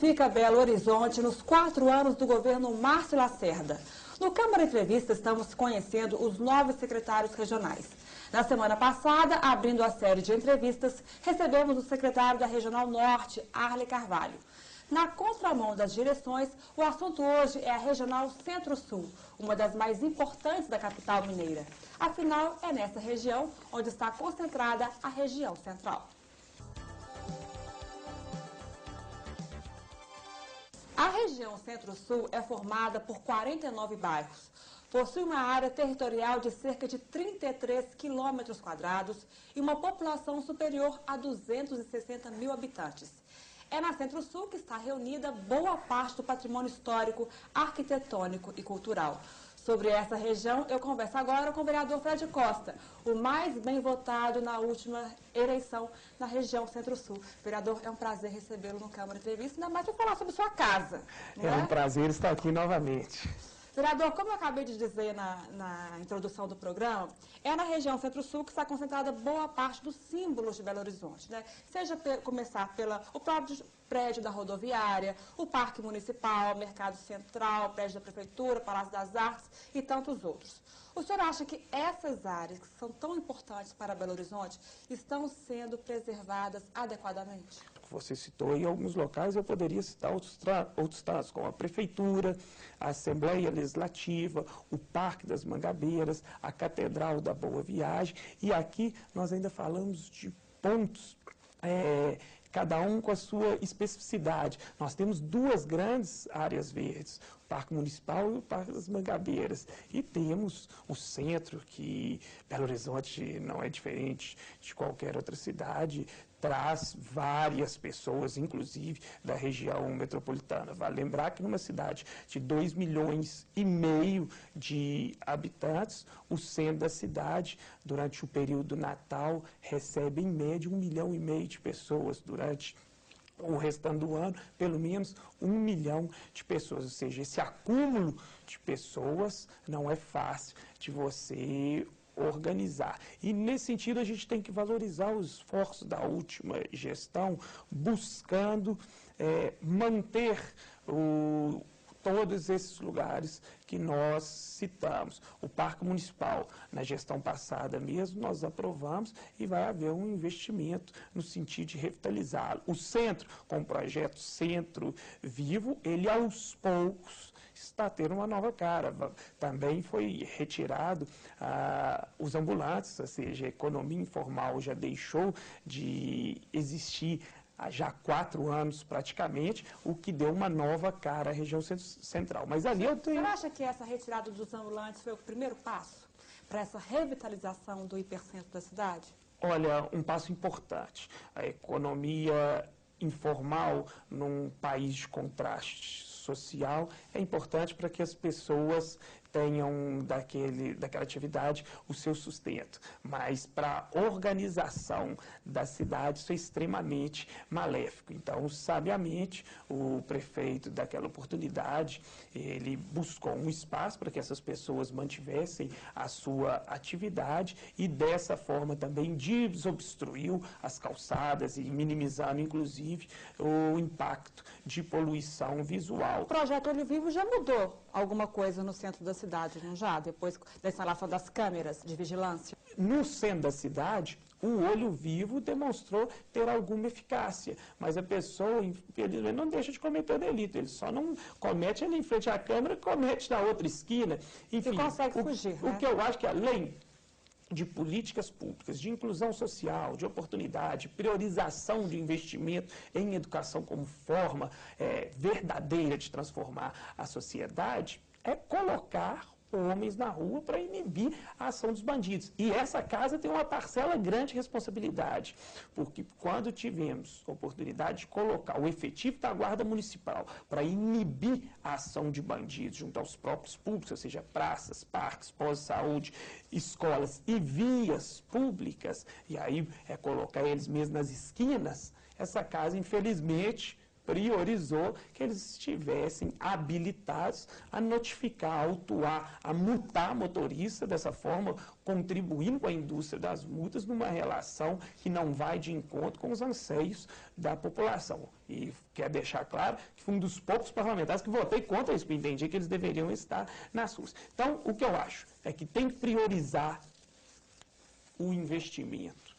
fica Belo Horizonte nos 4 anos do governo Márcio Lacerda? No Câmara Entrevista, estamos conhecendo os novos secretários regionais. Na semana passada, abrindo a série de entrevistas, recebemos o secretário da Regional Norte, Arley Carvalho. Na contramão das direções, o assunto hoje é a Regional Centro-Sul, uma das mais importantes da capital mineira. Afinal, é nessa região onde está concentrada a região central. A região Centro-Sul é formada por 49 bairros. Possui uma área territorial de cerca de 33 quilômetros quadrados e uma população superior a 260 mil habitantes. É na Centro-Sul que está reunida boa parte do patrimônio histórico, arquitetônico e cultural. Sobre essa região, eu converso agora com o vereador Fred Costa, o mais bem votado na última eleição na região Centro-Sul. Vereador, é um prazer recebê-lo no Câmara Entrevista, ainda mais para falar sobre sua casa. É um prazer estar aqui novamente. Vereador, como eu acabei de dizer na introdução do programa, é na região Centro-Sul que está concentrada boa parte dos símbolos de Belo Horizonte, né? Seja começar o próprio prédio da rodoviária, o Parque Municipal, Mercado Central, prédio da Prefeitura, Palácio das Artes e tantos outros. O senhor acha que essas áreas, que são tão importantes para Belo Horizonte, estão sendo preservadas adequadamente? Você citou em alguns locais, eu poderia citar outros traços, como a Prefeitura, a Assembleia Legislativa, o Parque das Mangabeiras, a Catedral da Boa Viagem, e aqui nós ainda falamos de pontos, cada um com a sua especificidade. Nós temos duas grandes áreas verdes, o Parque Municipal e o Parque das Mangabeiras. E temos o centro, que Belo Horizonte não é diferente de qualquer outra cidade, traz várias pessoas, inclusive da região metropolitana. Vale lembrar que numa cidade de 2,5 milhões de habitantes, o centro da cidade, durante o período Natal, recebe em média 1,5 milhão de pessoas. Durante o restante do ano, pelo menos 1 milhão de pessoas. Ou seja, esse acúmulo de pessoas não é fácil de você organizar. E, nesse sentido, a gente tem que valorizar os esforços da última gestão, buscando manter todos esses lugares que nós citamos. O Parque Municipal, na gestão passada mesmo, nós aprovamos e vai haver um investimento no sentido de revitalizá-lo. O centro, com o projeto Centro Vivo, ele aos poucos está tendo uma nova cara. Também foi retirado os ambulantes, ou seja, a economia informal já deixou de existir há já 4 anos praticamente, o que deu uma nova cara à região central. Mas ali eu tenho... Você acha que essa retirada dos ambulantes foi o primeiro passo para essa revitalização do hipercentro da cidade? Olha, um passo importante. A economia informal num país de contraste social é importante para que as pessoas tenham daquela atividade o seu sustento. Mas para a organização da cidade isso é extremamente maléfico. Então, sabiamente, o prefeito daquela oportunidade, ele buscou um espaço para que essas pessoas mantivessem a sua atividade e dessa forma também desobstruiu as calçadas e minimizando, inclusive, o impacto de poluição visual. O projeto Olho Vivo já mudou alguma coisa no centro da cidade, não já? Depois da instalação das câmeras de vigilância? No centro da cidade, o Olho Vivo demonstrou ter alguma eficácia, mas a pessoa, infelizmente, não deixa de cometer o delito. Ele só não comete ali em frente à câmera, comete na outra esquina. Enfim, e consegue fugir, o que eu acho que, além de políticas públicas, de inclusão social, de oportunidade, priorização de investimento em educação como forma verdadeira de transformar a sociedade, é colocar homens na rua para inibir a ação dos bandidos. E essa casa tem uma parcela grande de responsabilidade, porque quando tivemos a oportunidade de colocar o efetivo da Guarda Municipal para inibir a ação de bandidos junto aos próprios públicos, ou seja, praças, parques, pós-saúde, escolas e vias públicas, e aí colocar eles mesmos nas esquinas, essa casa, infelizmente, priorizou que eles estivessem habilitados a notificar, a autuar, a multar motorista, dessa forma contribuindo com a indústria das multas numa relação que não vai de encontro com os anseios da população. E quero deixar claro que fui um dos poucos parlamentares que votei contra isso, porque entendi que eles deveriam estar nas ruas. Então, o que eu acho é que tem que priorizar o investimento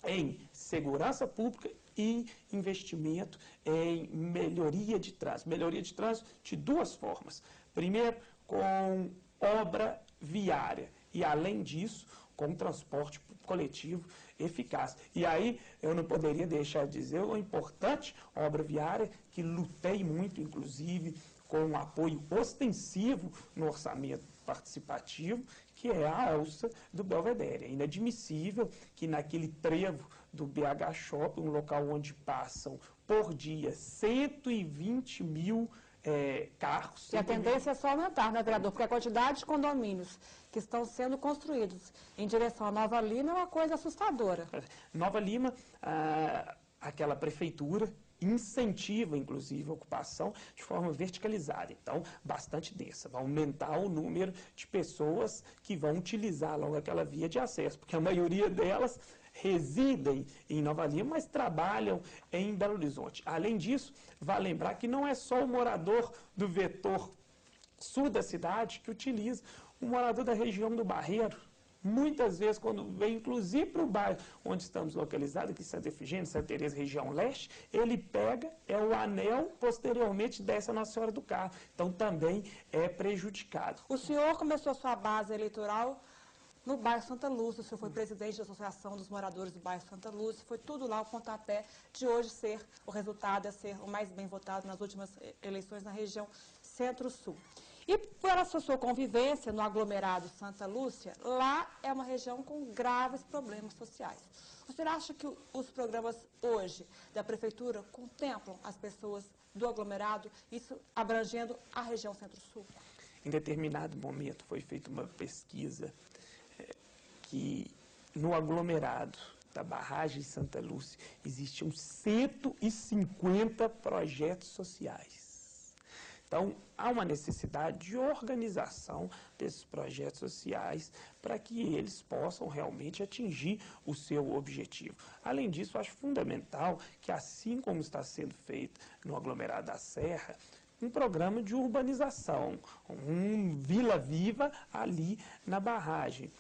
em segurança pública e investimento em melhoria de trânsito. Melhoria de trânsito de duas formas. Primeiro, com obra viária e, além disso, com transporte coletivo eficaz. E aí, eu não poderia deixar de dizer uma importante obra viária que lutei muito, inclusive, com um apoio ostensivo no orçamento participativo, que é a alça do Belvedere. É inadmissível que naquele trevo do BH Shopping, um local onde passam por dia 120 mil carros. E a tendência é só aumentar, né, vereador? Porque a quantidade de condomínios que estão sendo construídos em direção à Nova Lima é uma coisa assustadora. Nova Lima, aquela prefeitura incentiva, inclusive, a ocupação de forma verticalizada. Então, bastante densa. Vai aumentar o número de pessoas que vão utilizar logo aquela via de acesso, porque a maioria delas residem em Nova Lima, mas trabalham em Belo Horizonte. Além disso, vale lembrar que não é só o morador do vetor sul da cidade que utiliza, o morador da região do Barreiro. Muitas vezes, quando vem, inclusive, para o bairro onde estamos localizados, aqui em Santa Efigênia, Santa Teresa, região leste, ele pega, o anel, posteriormente desce a Nossa Senhora do Carmo. Então, também é prejudicado. O senhor começou sua base eleitoral no bairro Santa Lúcia, o senhor foi presidente da Associação dos Moradores do bairro Santa Lúcia, foi tudo lá o pontapé de hoje ser, o resultado é ser o mais bem votado nas últimas eleições na região Centro-Sul. E pela sua convivência no aglomerado Santa Lúcia, lá é uma região com graves problemas sociais. O senhor acha que os programas hoje da Prefeitura contemplam as pessoas do aglomerado, isso abrangendo a região Centro-Sul? Em determinado momento foi feita uma pesquisa que no aglomerado da barragem Santa Lúcia existiam 150 projetos sociais. Então, há uma necessidade de organização desses projetos sociais para que eles possam realmente atingir o seu objetivo. Além disso, acho fundamental que, assim como está sendo feito no aglomerado da Serra, um programa de urbanização, um Vila Viva ali na barragem.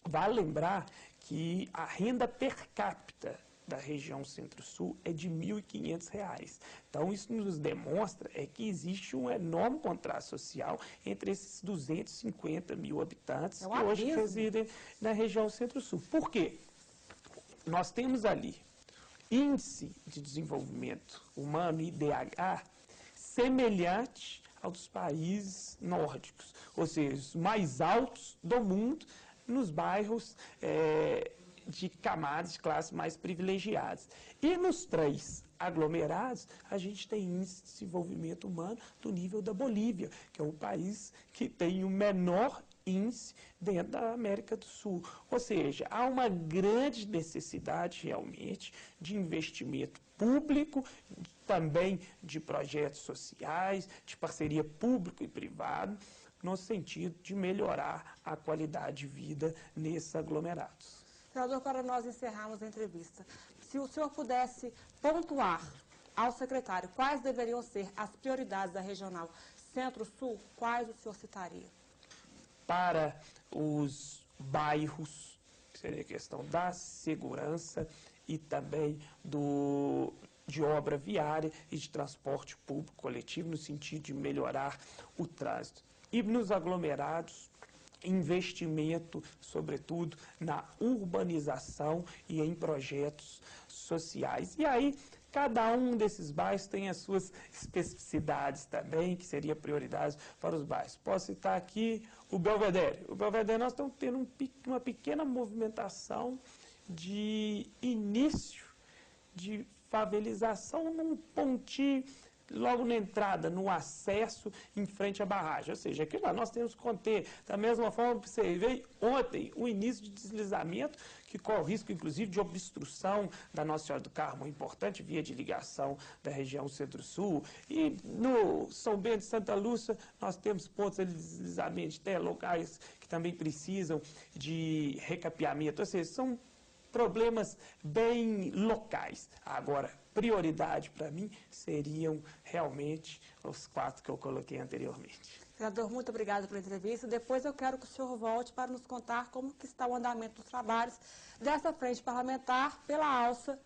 Vale lembrar que a renda per capita da região Centro-Sul é de R$ 1.500. Então, isso nos demonstra que existe um enorme contraste social entre esses 250 mil habitantes que hoje residem na região Centro-Sul. Por quê? Nós temos ali índice de desenvolvimento humano, IDH, semelhante ao dos países nórdicos, ou seja, os mais altos do mundo nos bairros de camadas de classe mais privilegiadas. E nos três aglomerados, a gente tem índice de desenvolvimento humano do nível da Bolívia, que é o país que tem o menor índice dentro da América do Sul. Ou seja, há uma grande necessidade realmente de investimento público, também de projetos sociais, de parceria público e privado, no sentido de melhorar a qualidade de vida nesses aglomerados. Senador, para nós encerrarmos a entrevista, se o senhor pudesse pontuar ao secretário quais deveriam ser as prioridades da regional Centro-Sul, quais o senhor citaria? Para os bairros, que seria a questão da segurança e também de obra viária e de transporte público coletivo, no sentido de melhorar o trânsito. E nos aglomerados, investimento, sobretudo, na urbanização e em projetos sociais. E aí, cada um desses bairros tem as suas especificidades também, que seria prioridade para os bairros. Posso citar aqui o Belvedere. O Belvedere, nós estamos tendo uma pequena movimentação de início de favelização num pontinho logo na entrada, no acesso em frente à barragem. Ou seja, aquilo lá nós temos que conter. Da mesma forma, observei ontem o início de deslizamento, que corre o risco, inclusive, de obstrução da Nossa Senhora do Carmo, uma importante via de ligação da região Centro-Sul. E no São Bento de Santa Lúcia, nós temos pontos de deslizamento, até locais que também precisam de recapeamento. Ou seja, são problemas bem locais. Agora, prioridade para mim seriam realmente os 4 que eu coloquei anteriormente. Vereador, muito obrigada pela entrevista. Depois eu quero que o senhor volte para nos contar como que está o andamento dos trabalhos dessa frente parlamentar pela alça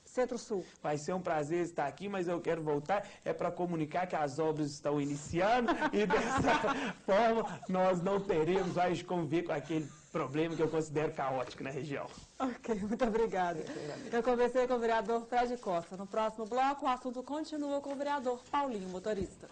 Centro-Sul. Vai ser um prazer estar aqui, mas eu quero voltar para comunicar que as obras estão iniciando e dessa forma nós não teremos mais como ver com aquele problema que eu considero caótico na região. Ok, muito obrigada. Eu conversei com o vereador Fred Costa. No próximo bloco, o assunto continua com o vereador Paulinho, motorista.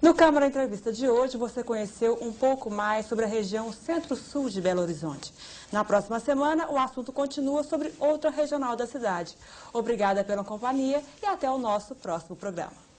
No Câmara Entrevista de hoje, você conheceu um pouco mais sobre a região Centro-Sul de Belo Horizonte. Na próxima semana, o assunto continua sobre outra regional da cidade. Obrigada pela companhia e até o nosso próximo programa.